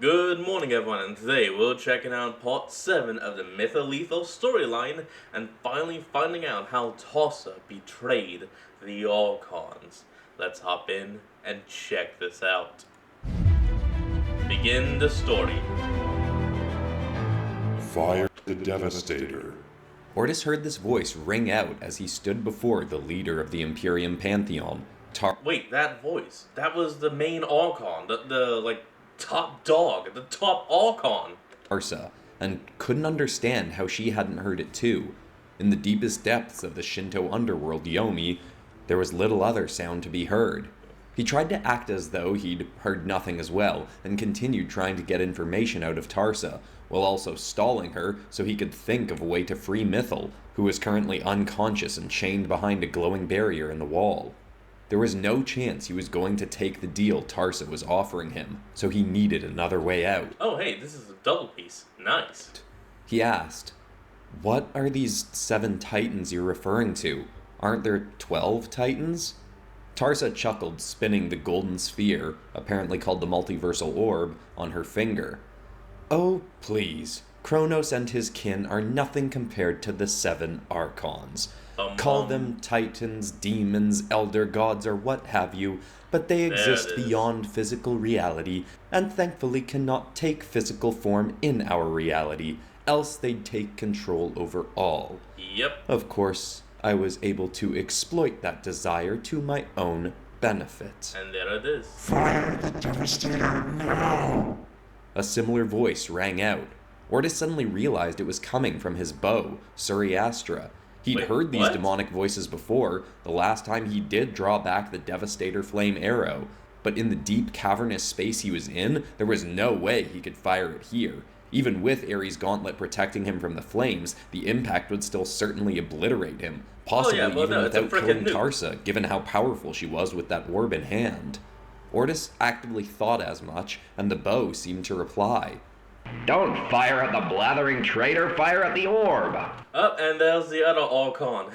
Good morning, everyone, and today we're checking out part 7 of the Mythal storyline and finally finding out how Tarsa betrayed the Archons. Let's hop in and check this out. Begin the story. Fire the Devastator. Ortis heard this voice ring out as he stood before the leader of the Imperium Pantheon. Wait, that voice. That was the main Archon, the top dog, the top Archon. Tarsa, and couldn't understand how she hadn't heard it too. In the deepest depths of the Shinto underworld Yomi, there was little other sound to be heard. He tried to act as though he'd heard nothing as well, and continued trying to get information out of Tarsa, while also stalling her so he could think of a way to free Mythal, who was currently unconscious and chained behind a glowing barrier in the wall. There was no chance he was going to take the deal Tarsa was offering him, so he needed another way out. Oh hey, this is a double piece. Nice. He asked, "What are these 7 titans you're referring to? Aren't there 12 titans?" Tarsa chuckled, spinning the golden sphere, apparently called the multiversal orb, on her finger. "Oh, please. Kronos and his kin are nothing compared to the 7 Archons. Call them titans, demons, elder gods, or what have you, but they exist beyond physical reality, and thankfully cannot take physical form in our reality, else they'd take control over all. Yep. Of course, I was able to exploit that desire to my own benefit." And there it is. Fire the Devastator now! A similar voice rang out. Ortis suddenly realized it was coming from his bow, Suriastra. He'd Wait, heard these what? demonic voices before, the last time he did draw back the Devastator flame arrow, but in the deep cavernous space he was in, there was no way he could fire it here. Even with Ares' gauntlet protecting him from the flames, the impact would still certainly obliterate him, possibly even without killing Tarsa, given how powerful she was with that orb in hand. Ortis actively thought as much, and the bow seemed to reply. "Don't fire at the blathering traitor, fire at the orb!" Oh, and there's the other Archon.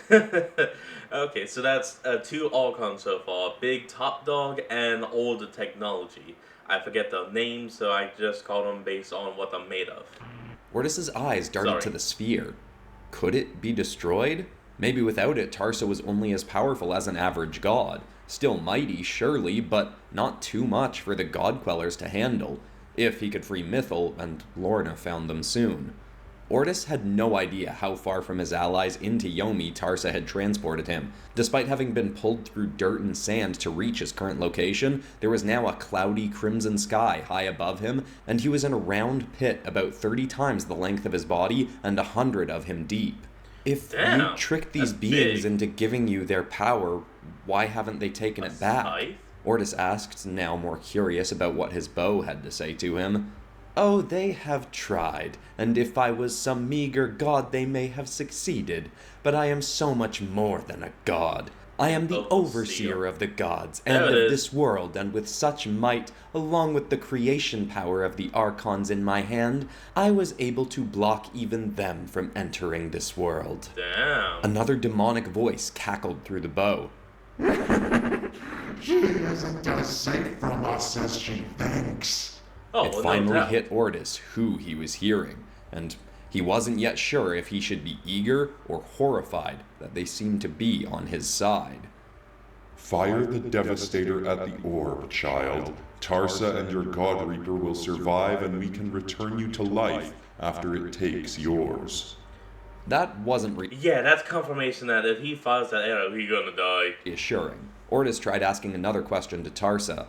Okay, so that's 2 Archons so far. Big top dog and older technology. I forget the names, so I just call them based on what they're made of. Ortis's eyes darted to the sphere. Could it be destroyed? Maybe without it, Tarsa was only as powerful as an average god. Still mighty, surely, but not too much for the God Quellers to handle, if he could free Mythal, and Lorna found them soon. Ortis had no idea how far from his allies into Yomi Tarsa had transported him. Despite having been pulled through dirt and sand to reach his current location, there was now a cloudy crimson sky high above him, and he was in a round pit about 30 times the length of his body and 100 of him deep. If you tricked these beings into giving you their power, why haven't they taken it back? Scythe? Ortis asked, now more curious about what his bow had to say to him. "Oh, they have tried, and if I was some meager god they may have succeeded, but I am so much more than a god. I am the overseer of the gods, and of this world, and with such might, along with the creation power of the Archons in my hand, I was able to block even them from entering this world." Damn. Another demonic voice cackled through the bow. She isn't as safe from us as she thinks. Oh, It well, finally no hit Ortis who he was hearing, and he wasn't yet sure if he should be eager or horrified that they seemed to be on his side. Fire the Devastator at the orb, child. Tarsa and your God Reaper will survive, and we can return you to life after it takes yours. That wasn't Yeah, that's confirmation that if he fires that arrow, he's gonna die. reassuring. Ortis tried asking another question to Tarsa.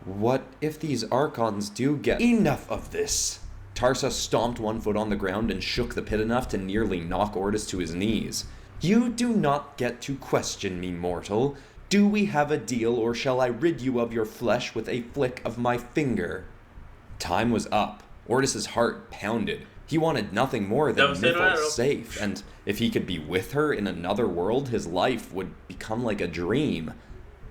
"What if these Archons do get—" "Enough of this!" Tarsa stomped one foot on the ground and shook the pit enough to nearly knock Ortis to his knees. "You do not get to question me, mortal. Do we have a deal, or shall I rid you of your flesh with a flick of my finger?" Time was up. Ortis's heart pounded. He wanted nothing more than Mythal safe, and if he could be with her in another world, his life would become like a dream.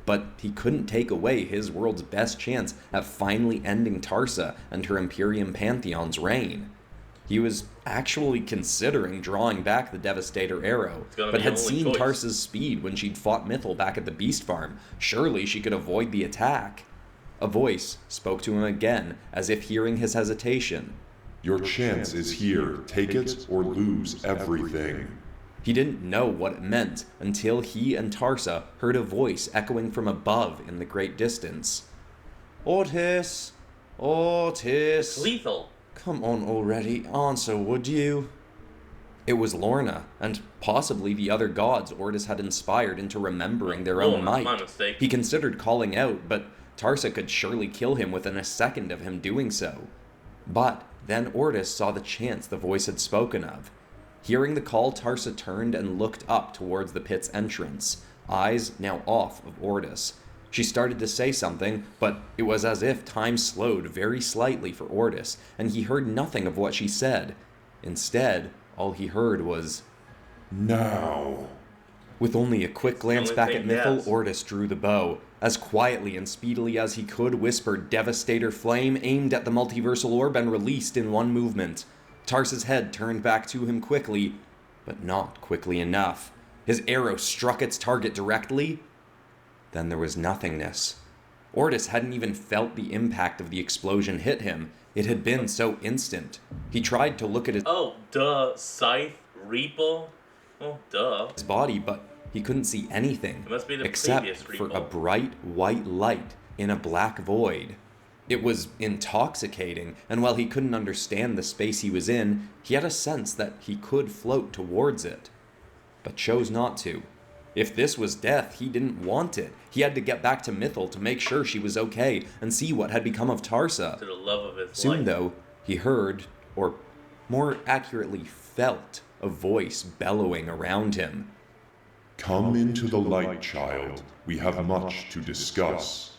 But he couldn't take away his world's best chance at finally ending Tarsa and her Imperium Pantheon's reign. He was actually considering drawing back the Devastator arrow, but had seen Tarsa's speed when she'd fought Mythal back at the Beast Farm. Surely she could avoid the attack. A voice spoke to him again, as if hearing his hesitation. Your chance is here. Take it or lose everything. He didn't know what it meant until he and Tarsa heard a voice echoing from above in the great distance. Ortis! Ortis! Lethal. Come on already, answer, would you? It was Lorna, and possibly the other gods Ortis had inspired into remembering their own might. My mistake. He considered calling out, but Tarsa could surely kill him within a second of him doing so. But then Ortis saw the chance the voice had spoken of. Hearing the call, Tarsa turned and looked up towards the pit's entrance, eyes now off of Ortis. She started to say something, but it was as if time slowed very slightly for Ortis, and he heard nothing of what she said. Instead, all he heard was, Now. With only a quick glance only back thing at he Mythal, has. Ortis drew the bow. As quietly and speedily as he could, whispered Devastator Flame, aimed at the multiversal orb and released in one movement. Tarsa's head turned back to him quickly, but not quickly enough. His arrow struck its target directly. Then there was nothingness. Ortis hadn't even felt the impact of the explosion hit him. It had been so instant. He tried to look at Oh, duh. Scythe? Reaper? Oh, duh. his body, but he couldn't see anything It must be the except previous for Reaper. a bright white light in a black void. It was intoxicating, and while he couldn't understand the space he was in, he had a sense that he could float towards it, but chose not to. If this was death, he didn't want it. He had to get back to Mythal to make sure she was okay and see what had become of Tarsa. To the love of his Soon, life. though, he heard, or more accurately felt, a voice bellowing around him. Come into the light, child. We have much to discuss.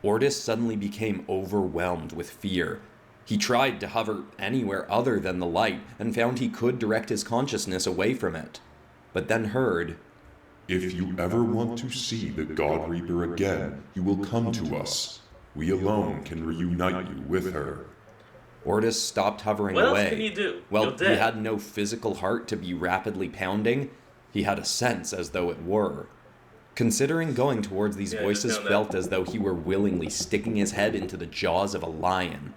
Ortis suddenly became overwhelmed with fear. He tried to hover anywhere other than the light and found he could direct his consciousness away from it, but then heard, If you ever want to see the God Reaper again, you will come to us. We alone can reunite you with her. Ortis stopped hovering What away. else can you do? Well, You're he dead. had no physical heart to be rapidly pounding. He had a sense as though it were. Considering going towards these Yeah, voices just know that. felt as though he were willingly sticking his head into the jaws of a lion.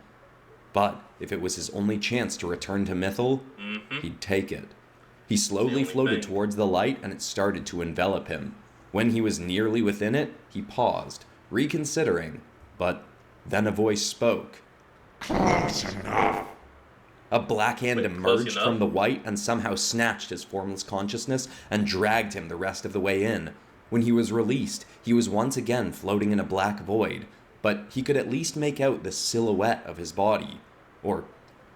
But if it was his only chance to return to Mythal, he'd take it. He slowly only floated thing. towards the light and it started to envelop him. When he was nearly within it, he paused, reconsidering, but then a voice spoke. Close enough. A black hand Wait, close emerged enough? from the white and somehow snatched his formless consciousness and dragged him the rest of the way in. When he was released, he was once again floating in a black void, but he could at least make out the silhouette of his body. Or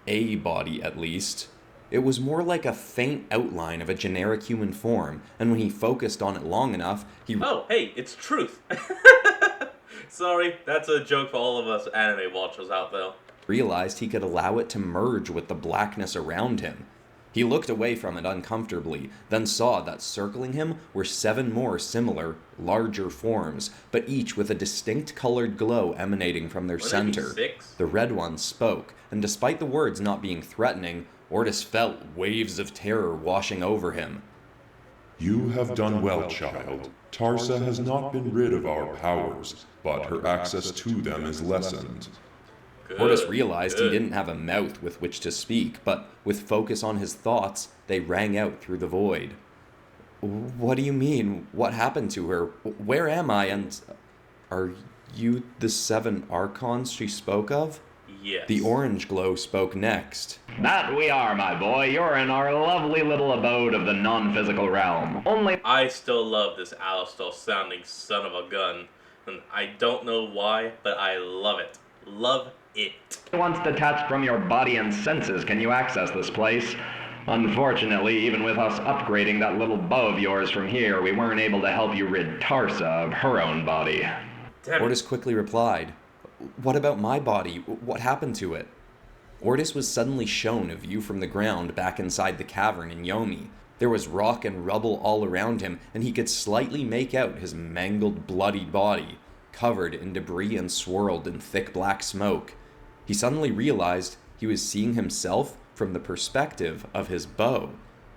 a body, at least. It was more like a faint outline of a generic human form, and when he focused on it long enough, he Oh, hey, it's truth. Sorry, that's a joke for all of us anime watchers out there. realized he could allow it to merge with the blackness around him. He looked away from it uncomfortably, then saw that circling him were 7 more similar, larger forms, but each with a distinct colored glow emanating from their Wouldn't it be center. 6? The red one spoke, and despite the words not being threatening, Ortis felt waves of terror washing over him. You have done well, child. Tarsa has not been rid of our powers, but her access to them is lessened. Good, Ortis realized he good. didn't have a mouth with which to speak, but with focus on his thoughts, they rang out through the void. What do you mean? What happened to her? Where am I? And are you the 7 Archons she spoke of? Yes. The orange glow spoke next. That we are, my boy. You're in our lovely little abode of the non-physical realm. Only I still love this Alistar sounding son of a gun. And I don't know why, but I love it. Love it. once detached from your body and senses can you access this place. Unfortunately, even with us upgrading that little bow of yours from here, we weren't able to help you rid Tarsa of her own body. Damn it. Ortis quickly replied, "What about my body? What happened to it?" Ortis was suddenly shown a view from the ground back inside the cavern in Yomi. There was rock and rubble all around him, and he could slightly make out his mangled, bloodied body, covered in debris and swirled in thick black smoke. He suddenly realized he was seeing himself from the perspective of his bow.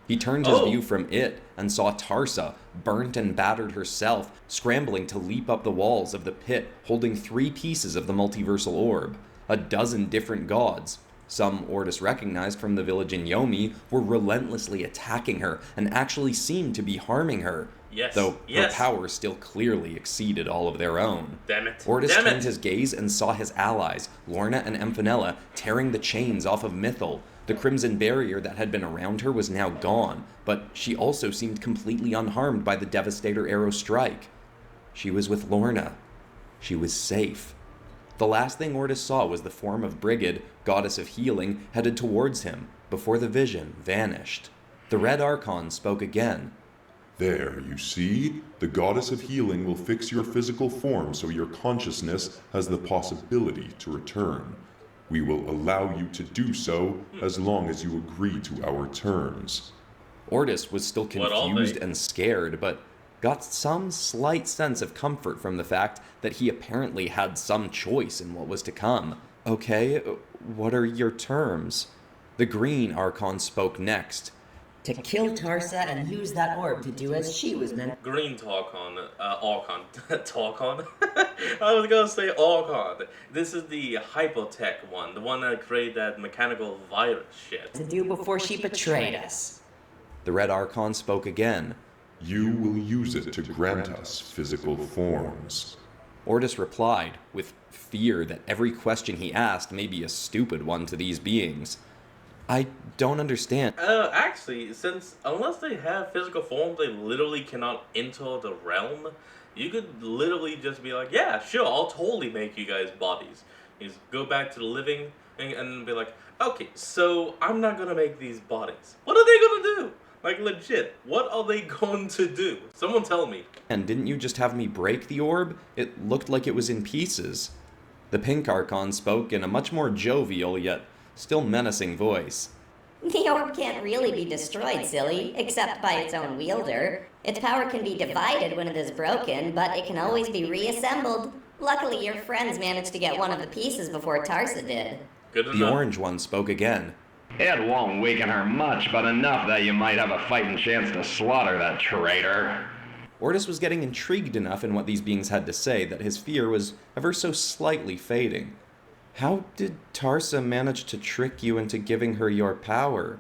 He turned his view from it and saw Tarsa, burnt and battered herself, scrambling to leap up the walls of the pit, holding 3 pieces of the multiversal orb. A dozen different gods, some Ordis recognized from the village in Yomi, were relentlessly attacking her and actually seemed to be harming her. Yes. Though her power still clearly exceeded all of their own. Damn it. Ordis turned his gaze and saw his allies, Lorna and Amphenella, tearing the chains off of Mythal. The crimson barrier that had been around her was now gone, but she also seemed completely unharmed by the Devastator arrow strike. She was with Lorna. She was safe. The last thing Ordis saw was the form of Brigid, goddess of healing, headed towards him, before the vision vanished. The Red Archon spoke again. There, you see? The goddess of healing will fix your physical form so your consciousness has the possibility to return. We will allow you to do so as long as you agree to our terms. Ordis was still confused and scared, but got some slight sense of comfort from the fact that he apparently had some choice in what was to come. Okay, what are your terms? The Green Archon spoke next. To kill Tarsa and use that orb to do as she was meant. Green Archon. Archon? I was gonna say Archon. This is the Hypotech one, the one that created that mechanical virus shit. To do before she betrayed us. The Red Archon spoke again. You will use it to grant us physical forms. Ordis replied, with fear that every question he asked may be a stupid one to these beings. I don't understand. Actually, since unless they have physical form, they literally cannot enter the realm. You could literally just be like, yeah, sure, I'll totally make you guys bodies. You just go back to the living and be like, okay, so I'm not gonna make these bodies. What are they gonna do? Like, legit, what are they going to do? Someone tell me. And didn't you just have me break the orb? It looked like it was in pieces. The Pink Archon spoke in a much more jovial yet still menacing voice. The orb can't really be destroyed, silly, except by its own wielder. Its power can be divided when it is broken, but it can always be reassembled. Luckily, your friends managed to get one of the pieces before Tarsa did. Good enough. The Orange one spoke again. It won't weaken her much, but enough that you might have a fighting chance to slaughter that traitor. Ordis was getting intrigued enough in what these beings had to say that his fear was ever so slightly fading. How did Tarsa manage to trick you into giving her your power?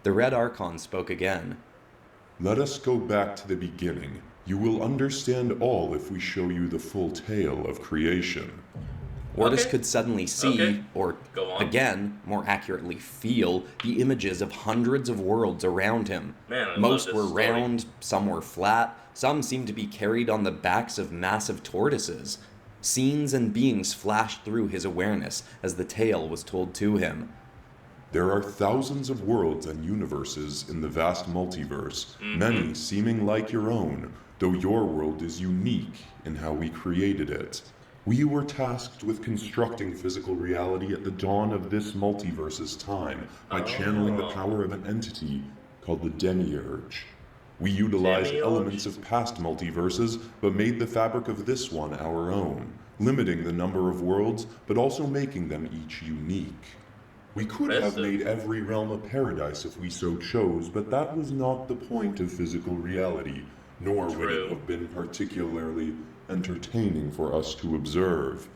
The Red Archon spoke again. Let us go back to the beginning. You will understand all if we show you the full tale of creation. Ordis could suddenly see, or Go on. again, more accurately feel, the images of hundreds of worlds around him. Man, I love Most this were story. round, some were flat, some seemed to be carried on the backs of massive tortoises. Scenes and beings flashed through his awareness as the tale was told to him. There are thousands of worlds and universes in the vast multiverse, many seeming like your own, though your world is unique in how we created it. We were tasked with constructing physical reality at the dawn of this multiverse's time by channeling the power of an entity called the Demiurge. We utilized elements of past multiverses, but made the fabric of this one our own, limiting the number of worlds, but also making them each unique. We could have made every realm a paradise if we so chose, but that was not the point of physical reality, nor would it have been particularly entertaining for us to observe.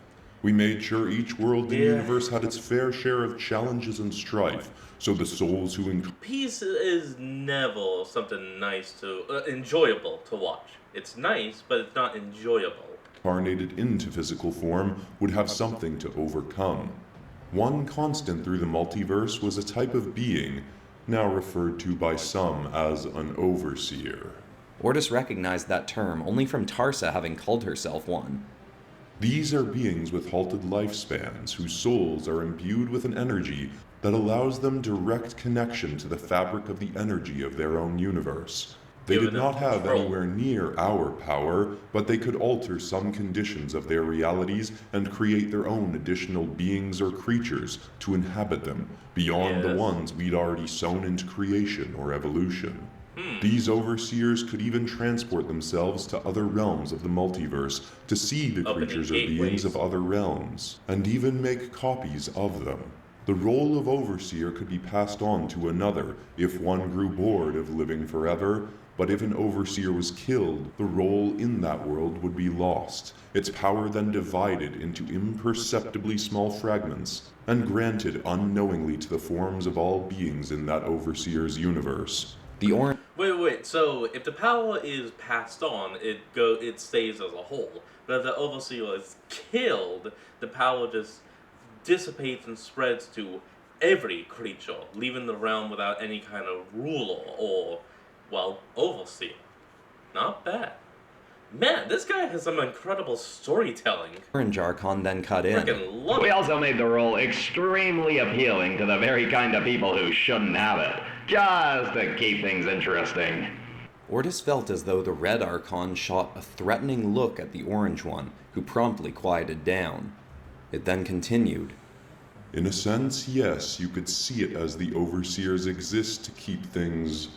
We made sure each world in the universe had its fair share of challenges and strife, so the souls who Peace is never something nice to, enjoyable to watch. It's nice, but it's not enjoyable. incarnated into physical form would have something to overcome. One constant through the multiverse was a type of being, now referred to by some as an overseer. Ordis recognized that term only from Tarsa having called herself one. These are beings with halted lifespans whose souls are imbued with an energy that allows them direct connection to the fabric of the energy of their own universe. They did not have anywhere near our power, but they could alter some conditions of their realities and create their own additional beings or creatures to inhabit them, beyond the ones we'd already sown into creation or evolution. These overseers could even transport themselves to other realms of the multiverse to see the creatures or beings of other realms, and even make copies of them. The role of overseer could be passed on to another if one grew bored of living forever, but if an overseer was killed, the role in that world would be lost, its power then divided into imperceptibly small fragments, and granted unknowingly to the forms of all beings in that overseer's universe. The orange. Wait. So if the power is passed on, it stays as a whole. But if the overseer is killed, the power just dissipates and spreads to every creature, leaving the realm without any kind of ruler or, well, overseer. Not bad. Man, this guy has some incredible storytelling. Orange Archon then cut in. Freaking love We it. also made the role extremely appealing to the very kind of people who shouldn't have it, just to keep things interesting. Ordis felt as though the Red Archon shot a threatening look at the Orange one, who promptly quieted down. It then continued. In a sense, yes, you could see it as the overseers exist to keep things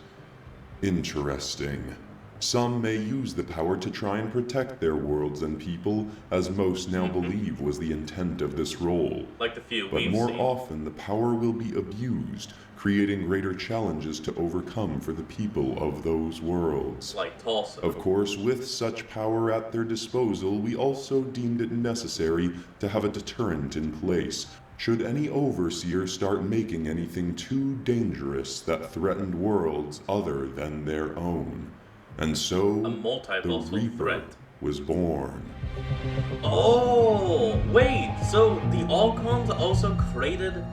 interesting. Some may use the power to try and protect their worlds and people, as most now believe was the intent of this role. Like the few But we've more seen. often, the power will be abused, creating greater challenges to overcome for the people of those worlds. Like Tarsa. Of course, with such power at their disposal, we also deemed it necessary to have a deterrent in place, should any overseer start making anything too dangerous that threatened worlds other than their own. And so, A the multiversal Reaper threat. was born. Oh, wait, so the Archons also created...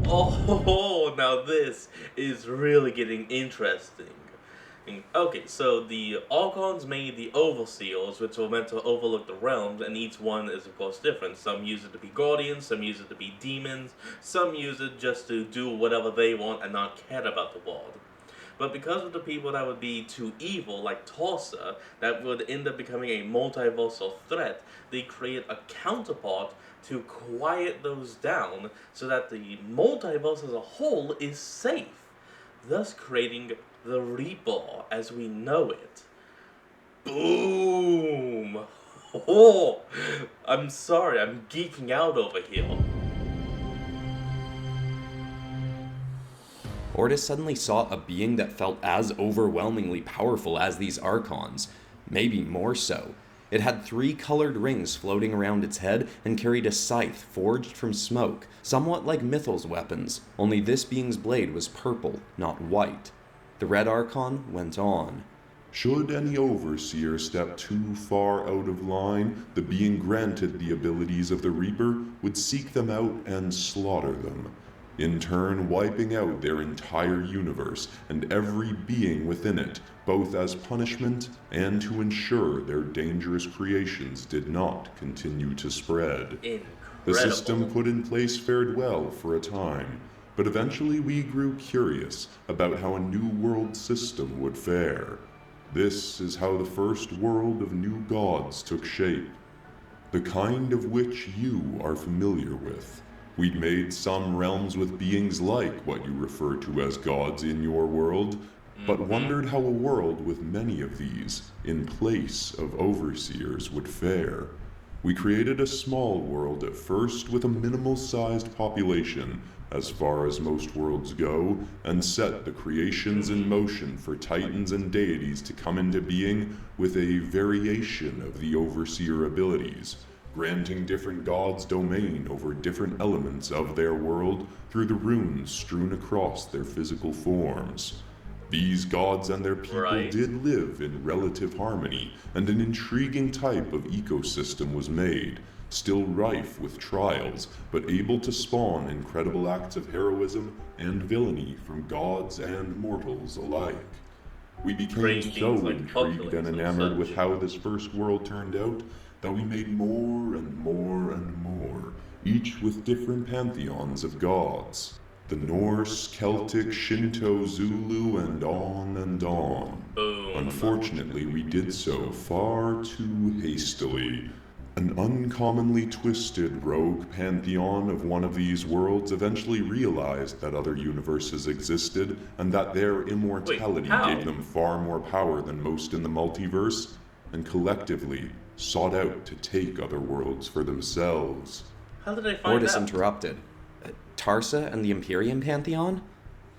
Oh, now this is really getting interesting. Okay, so the Archons made the Overseers, which were meant to overlook the realms, and each one is of course different. Some use it to be guardians, some use it to be demons, some use it just to do whatever they want and not care about the world. But because of the people that would be too evil, like Tarsa, that would end up becoming a multiversal threat, they create a counterpart to quiet those down so that the multiverse as a whole is safe, thus creating the Reaper as we know it. Boom! Oh, I'm sorry, I'm geeking out over here. Ordis suddenly saw a being that felt as overwhelmingly powerful as these Archons, maybe more so. It had 3 colored rings floating around its head and carried a scythe forged from smoke, somewhat like Mythal's weapons, only this being's blade was purple, not white. The Red Archon went on. Should any overseer step too far out of line, the being granted the abilities of the Reaper would seek them out and slaughter them, in turn wiping out their entire universe and every being within it, both as punishment and to ensure their dangerous creations did not continue to spread. Incredible. The system put in place fared well for a time, but eventually we grew curious about how a new world system would fare. This is how the first world of new gods took shape, the kind of which you are familiar with. We'd made some realms with beings like what you refer to as gods in your world, but wondered how a world with many of these, in place of overseers, would fare. We created a small world at first with a minimal-sized population, as far as most worlds go, and set the creations in motion for titans and deities to come into being with a variation of the overseer abilities, granting different gods domain over different elements of their world through the runes strewn across their physical forms. These gods and their people did live in relative harmony, and an intriguing type of ecosystem was made, still rife with trials, but able to spawn incredible acts of heroism and villainy from gods and mortals alike. We became Great so things like intrigued populace and and enamored such. with how this first world turned out that we made more and more and more, each with different pantheons of gods. The Norse, Celtic, Shinto, Zulu, and on and on. Boom. Unfortunately, we did so far too hastily. An uncommonly twisted rogue pantheon of one of these worlds eventually realized that other universes existed and that their immortality how? gave them far more power than most in the multiverse, and collectively sought out to take other worlds for themselves. How did I find Ordis out? interrupted. Tarsa and the Imperium Pantheon?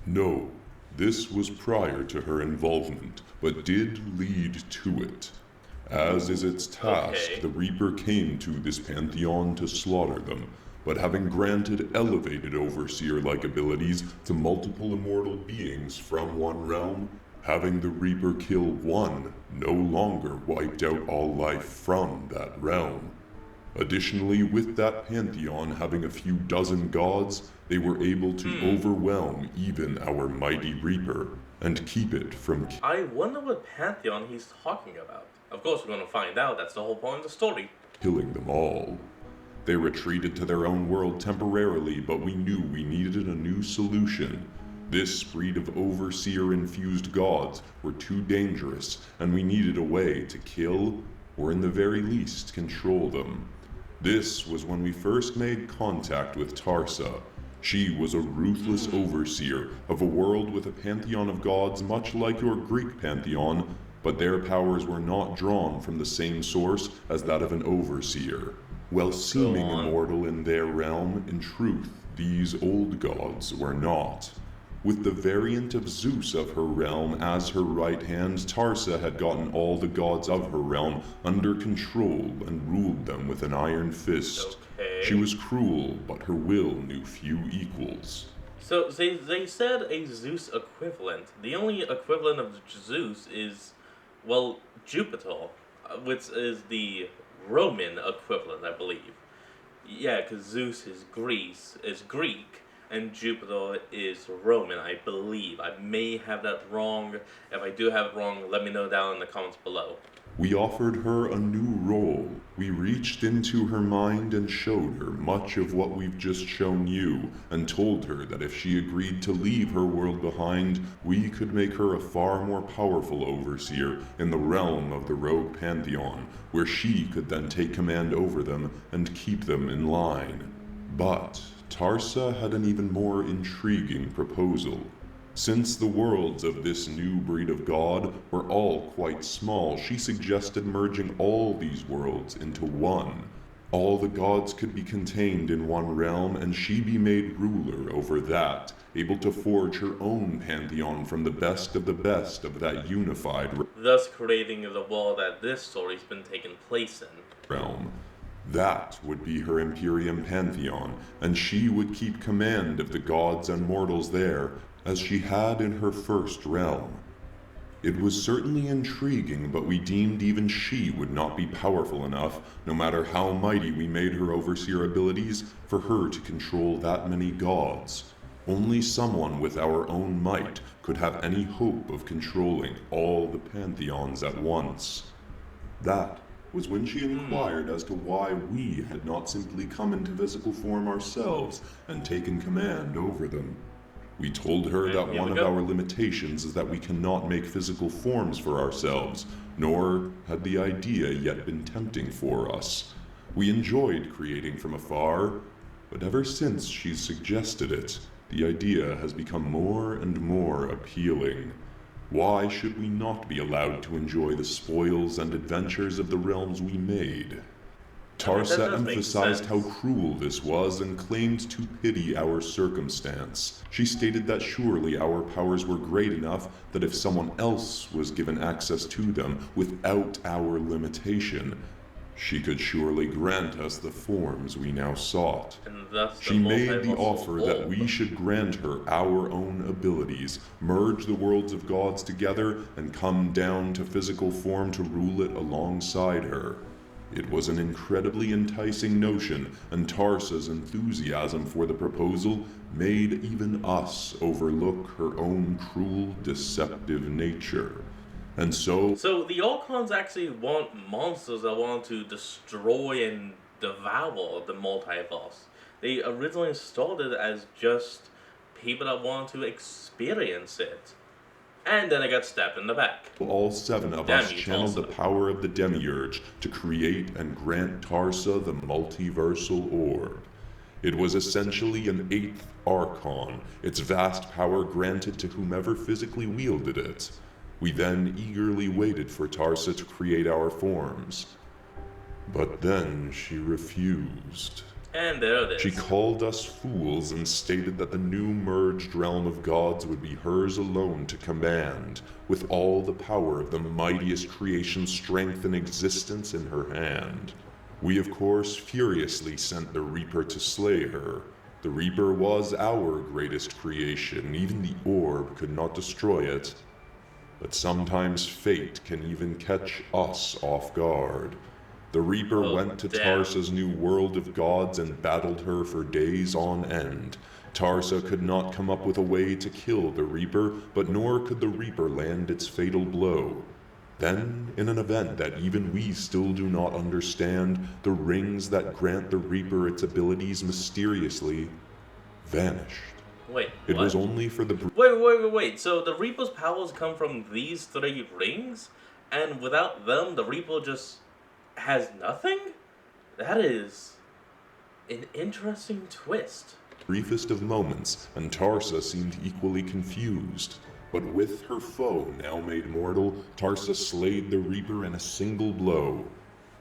No, this was prior to her involvement, but did lead to it. As is its task, Okay. the Reaper came to this pantheon to slaughter them, but having granted elevated overseer-like abilities to multiple immortal beings from one realm, having the Reaper kill one no longer wiped out all life from that realm. Additionally, with that pantheon having a few dozen gods, they were able to overwhelm even our mighty Reaper and keep it from I wonder what pantheon he's talking about. Of course, we're gonna find out. That's the whole point of the story. killing them all. They retreated to their own world temporarily, but we knew we needed a new solution. This breed of overseer-infused gods were too dangerous, and we needed a way to kill, or in the very least, control them. This was when we first made contact with Tarsa. She was a ruthless overseer of a world with a pantheon of gods much like your Greek pantheon, but their powers were not drawn from the same source as that of an overseer. While seeming immortal in their realm, in truth, these old gods were not. With the variant of Zeus of her realm as her right hand, Tarsa had gotten all the gods of her realm under control and ruled them with an iron fist. Okay. She was cruel, but her will knew few equals. So they said a Zeus equivalent. The only equivalent of Zeus is, well, Jupiter, which is the Roman equivalent, I believe. Yeah, because Zeus is Greek, and Jupiter is Roman, I believe. I may have that wrong. If I do have it wrong, let me know down in the comments below. We offered her a new role. We reached into her mind and showed her much of what we've just shown you, and told her that if she agreed to leave her world behind, we could make her a far more powerful overseer in the realm of the Rogue Pantheon, where she could then take command over them and keep them in line. But Tarsa had an even more intriguing proposal. Since the worlds of this new breed of god were all quite small, she suggested merging all these worlds into one. All the gods could be contained in one realm, and she be made ruler over that, able to forge her own pantheon from the best of that unified Thus creating the world that this story's been taking place in. realm. That would be her Imperium Pantheon, and she would keep command of the gods and mortals there, as she had in her first realm. It was certainly intriguing, but we deemed even she would not be powerful enough, no matter how mighty we made her overseer abilities, for her to control that many gods. Only someone with our own might could have any hope of controlling all the pantheons at once. That was when she inquired as to why we had not simply come into physical form ourselves and taken command over them. We told her that one of our limitations is that we cannot make physical forms for ourselves, nor had the idea yet been tempting for us. We enjoyed creating from afar, but ever since she's suggested it, the idea has become more and more appealing. Why should we not be allowed to enjoy the spoils and adventures of the realms we made? Tarsa does make emphasized how sense. cruel this was and claimed to pity our circumstance. She stated that surely our powers were great enough that if someone else was given access to them without our limitation, she could surely grant us the forms we now sought. And thus the She made the multiversal offer that orb. we should grant her our own abilities, merge the worlds of gods together, and come down to physical form to rule it alongside her. It was an incredibly enticing notion, and Tarsa's enthusiasm for the proposal made even us overlook her own cruel, deceptive nature. And so the Archons actually want monsters that want to destroy and devour the multiverse. They originally started as just people that want to experience it. And then it got stabbed in the back. all seven of us Damn you, channeled the Tarsa. power of the Demiurge to create and grant Tarsa the multiversal orb. It was essentially an eighth Archon, its vast power granted to whomever physically wielded it. We then eagerly waited for Tarsa to create our forms. But then she refused. And there it is. She called us fools and stated that the new merged realm of gods would be hers alone to command, with all the power of the mightiest creation strength and existence in her hand. We of course furiously sent the Reaper to slay her. The Reaper was our greatest creation, even the orb could not destroy it. But sometimes fate can even catch us off guard. The Reaper went to Tarsa's new world of gods and battled her for days on end. Tarsa could not come up with a way to kill the Reaper, but nor could the Reaper land its fatal blow. Then, in an event that even we still do not understand, the rings that grant the Reaper its abilities mysteriously vanished. Wait, It what? was only for the Wait. So the Reaper's powers come from these 3 rings? And without them, the Reaper just has nothing? That is an interesting twist. briefest of moments, and Tarsa seemed equally confused. But with her foe now made mortal, Tarsa slayed the Reaper in a single blow.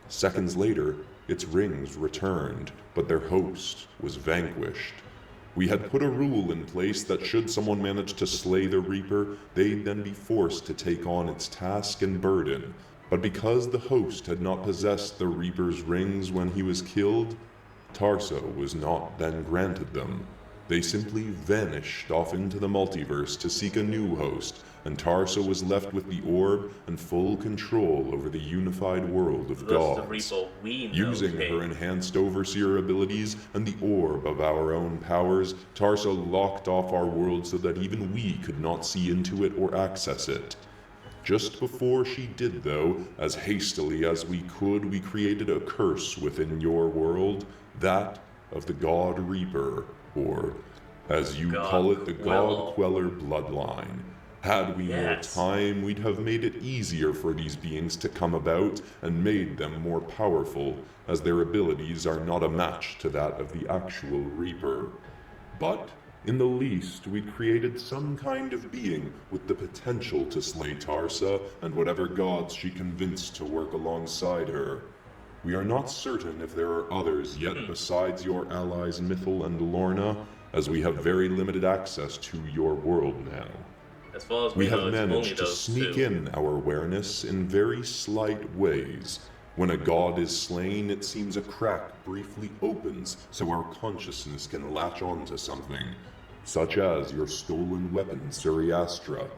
Seconds later, its rings returned, but their host was vanquished. We had put a rule in place that should someone manage to slay the Reaper, they'd then be forced to take on its task and burden. But because the host had not possessed the Reaper's rings when he was killed, Tarsa was not then granted them. They simply vanished off into the multiverse to seek a new host, and Tarsa was left with the orb and full control over the unified world of gods. The Reaper we know, Using her enhanced overseer abilities and the orb of our own powers, Tarsa locked off our world so that even we could not see into it or access it. Just before she did, though, as hastily as we could, we created a curse within your world, that of the God Reaper, or, as you call it, the God Queller bloodline. Had we more time, we'd have made it easier for these beings to come about and made them more powerful, as their abilities are not a match to that of the actual Reaper. But in the least, we'd created some kind of being with the potential to slay Tarsa and whatever gods she convinced to work alongside her. We are not certain if there are others yet besides your allies Mythal and Lorna, as we have very limited access to your world now. As far as We know, have it's only managed to those sneak 2. in our awareness in very slight ways. When a god is slain, it seems a crack briefly opens so our consciousness can latch on to something, such as your stolen weapon, Suriastra.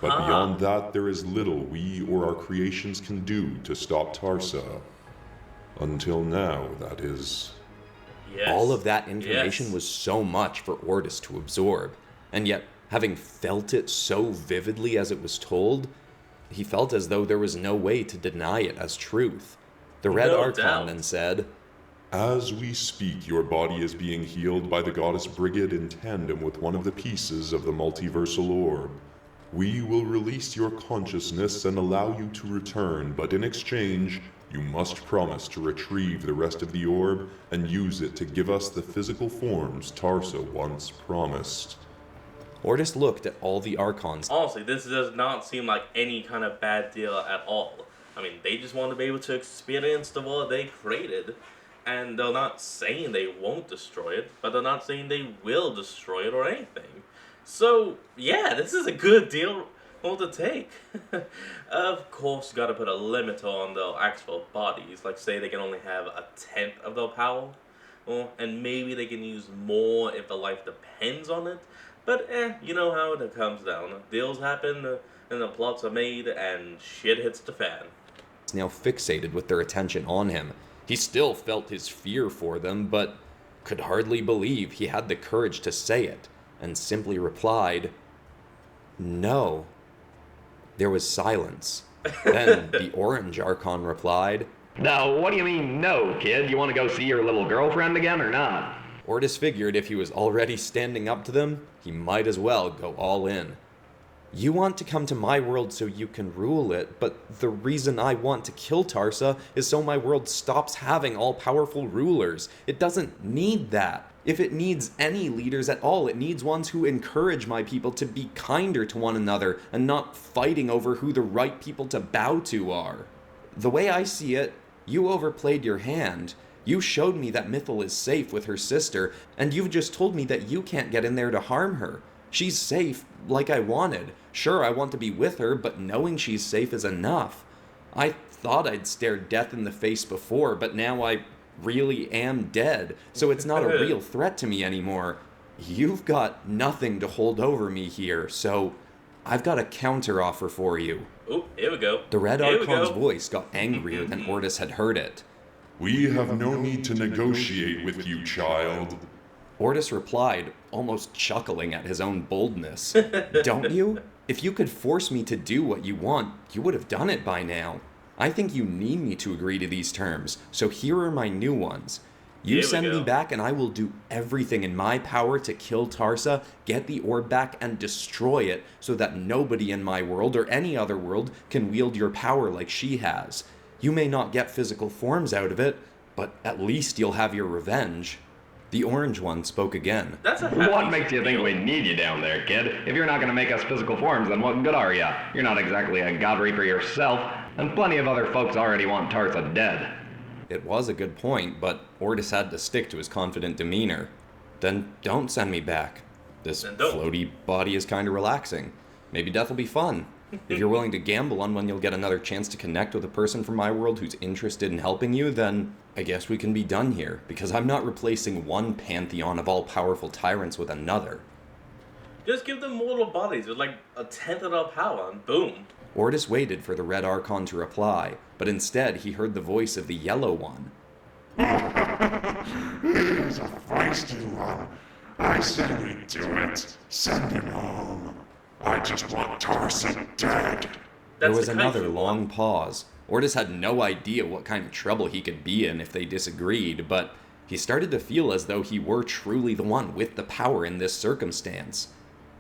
But beyond that, there is little we or our creations can do to stop Tarsa. Until now, that is. Yes. All of that information Yes. was so much for Ortis to absorb, and yet, having felt it so vividly as it was told, he felt as though there was no way to deny it as truth. The Red No Archon doubt. then said, As we speak, your body is being healed by the goddess Brigid in tandem with one of the pieces of the multiversal orb. We will release your consciousness and allow you to return, but in exchange, you must promise to retrieve the rest of the orb and use it to give us the physical forms Tarsa once promised. Ortis looked at all the Archons. Honestly, this does not seem like any kind of bad deal at all. I mean, they just want to be able to experience the world they created. And they're not saying they won't destroy it, but they're not saying they will destroy it or anything. So, yeah, this is a good deal to take. Of course, you gotta put a limit on their actual bodies. Like, say they can only have 1/10 of their power. Well, and maybe they can use more if the life depends on it. But, you know how it comes down. Deals happen, and the plots are made, and shit hits the fan. Now fixated with their attention on him. He still felt his fear for them, but could hardly believe he had the courage to say it, and simply replied, "No." There was silence. Then the Orange Archon replied, Now, what do you mean, no, kid? You want to go see your little girlfriend again or not? Ortis figured if he was already standing up to them, he might as well go all in. "You want to come to my world so you can rule it, but the reason I want to kill Tarsa is so my world stops having all-powerful rulers. It doesn't need that. If it needs any leaders at all, it needs ones who encourage my people to be kinder to one another and not fighting over who the right people to bow to are. The way I see it, you overplayed your hand. You showed me that Mythal is safe with her sister, and you've just told me that you can't get in there to harm her. She's safe, like I wanted. Sure, I want to be with her, but knowing she's safe is enough. I thought I'd stared death in the face before, but now I really am dead, so it's not a real threat to me anymore. You've got nothing to hold over me here, so I've got a counteroffer for you. Oh, here we go. The Red Here we Archon's go. voice got angrier than Ortis had heard it. We have no need to negotiate with you, child. Ortis replied, almost chuckling at his own boldness. Don't you? If you could force me to do what you want, you would have done it by now. I think you need me to agree to these terms, so here are my new ones. You Here we send me go. back and I will do everything in my power to kill Tarsa, get the orb back, and destroy it so that nobody in my world or any other world can wield your power like she has. You may not get physical forms out of it, but at least you'll have your revenge. The orange one spoke again. That's a What happy makes you think we need you down there, kid? If you're not gonna make us physical forms, then what good are ya? You're not exactly a god reaper yourself, and plenty of other folks already want Tarsa dead. It was a good point, but Ortis had to stick to his confident demeanor. Then don't send me back. This Then don't. floaty body is kind of relaxing. Maybe death will be fun. If you're willing to gamble on when you'll get another chance to connect with a person from my world who's interested in helping you, then I guess we can be done here, because I'm not replacing one pantheon of all-powerful tyrants with another. Just give them mortal bodies with like a tenth of their power and boom. Ortis waited for the Red Archon to reply, but instead he heard the voice of the Yellow One. He's a feisty one. I said we'd do it. Send him home. I just want Tarsa dead. There That's was the another Kaiju long one. pause. Ortis had no idea what kind of trouble he could be in if they disagreed, but he started to feel as though he were truly the one with the power in this circumstance.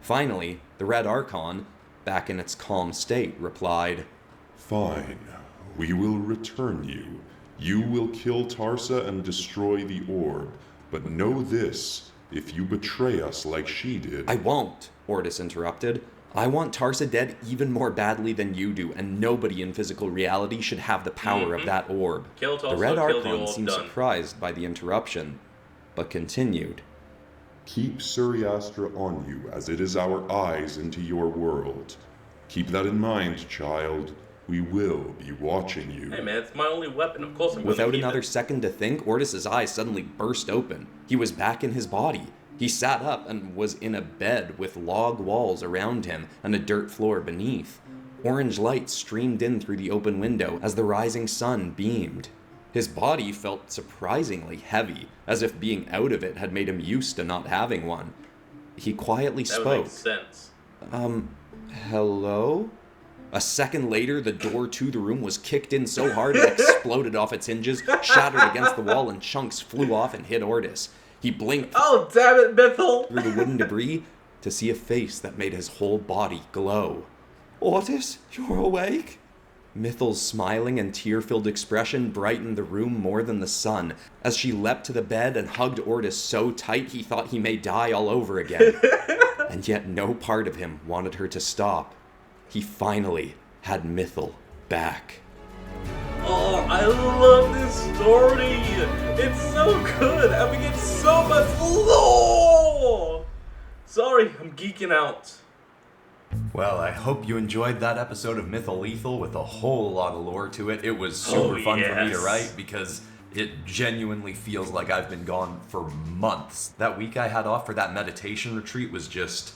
Finally, the Red Archon, back in its calm state, replied, Fine. We will return you. You will kill Tarsa and destroy the orb. But know this, if you betray us like she did... I won't, Ortis interrupted. I want Tarsa dead even more badly than you do, and nobody in physical reality should have the power of that orb. Kill Tarsa, The Red kill the Archon orb, seemed done. surprised by the interruption, but continued. Keep Suriastra on you, as it is our eyes into your world. Keep that in mind, child. We will be watching you. Hey man, it's my only weapon. Of course I'm gonna Without keep another it. second to think, Ortis's eyes suddenly burst open. He was back in his body. He sat up and was in a bed with log walls around him and a dirt floor beneath. Orange light streamed in through the open window as the rising sun beamed. His body felt surprisingly heavy, as if being out of it had made him used to not having one. He quietly That would spoke. make sense. Hello? A second later, the door to the room was kicked in so hard it exploded off its hinges, shattered against the wall, and chunks flew off and hit Ortis. He blinked Oh damn it, Mythal! through the wooden debris to see a face that made his whole body glow. Ortis, you're awake? Mythal's smiling and tear-filled expression brightened the room more than the sun, as she leapt to the bed and hugged Ortis so tight he thought he may die all over again. And yet no part of him wanted her to stop. He finally had Mythal back. Oh, I love this story! It's so good, and we get so much lore! Sorry, I'm geeking out. Well, I hope you enjoyed that episode of Mythal Lethal with a whole lot of lore to it. It was super fun for me to yes. write because it genuinely feels like I've been gone for months. That week I had off for that meditation retreat was just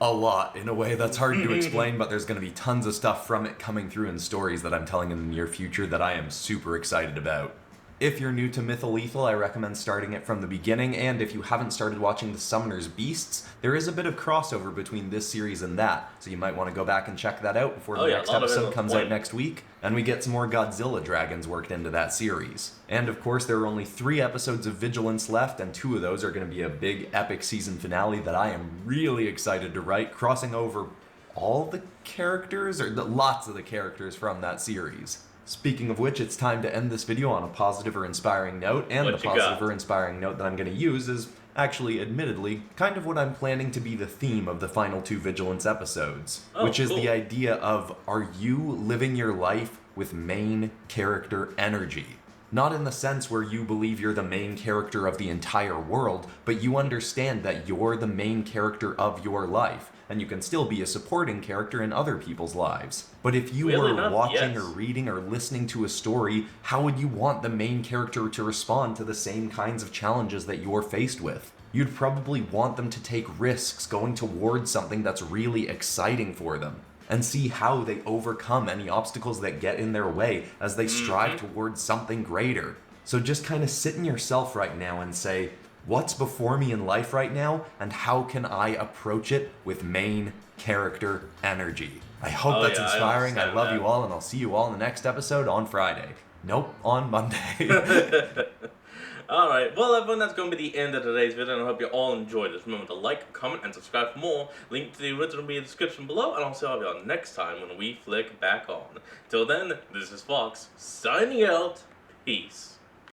a lot in a way that's hard to explain, but there's going to be tons of stuff from it coming through in stories that I'm telling in the near future that I am super excited about. If you're new to Mythal Lethal, I recommend starting it from the beginning, and if you haven't started watching The Summoner's Beasts, there is a bit of crossover between this series and that, so you might want to go back and check that out before the next a lot of it episode on comes point. out next week, and we get some more Godzilla dragons worked into that series. And of course, there are only 3 episodes of Vigilance left, and 2 of those are going to be a big epic season finale that I am really excited to write, crossing over all the characters, or lots of the characters from that series. Speaking of which, it's time to end this video on a positive or inspiring note, and What the you positive got? or inspiring note that I'm going to use is actually, admittedly, kind of what I'm planning to be the theme of the final 2 Vigilance episodes, Oh, which is cool. the idea of, are you living your life with main character energy? Not in the sense where you believe you're the main character of the entire world, but you understand that you're the main character of your life, and you can still be a supporting character in other people's lives. But if you Really were not, watching yes. or reading or listening to a story, how would you want the main character to respond to the same kinds of challenges that you're faced with? You'd probably want them to take risks going towards something that's really exciting for them, and see how they overcome any obstacles that get in their way as they strive towards something greater. So just kind of sit in yourself right now and say, what's before me in life right now, and how can I approach it with main character energy? I hope that's inspiring. I love you all, and I'll see you all in the next episode on Friday. Nope, on Monday. Alright, well everyone, that's going to be the end of today's video, and I hope you all enjoyed this. Remember to like, comment, and subscribe for more. Link to the original will be in the description below, and I'll see all of y'all next time when we flick back on. Till then, this is Fox, signing out. Peace.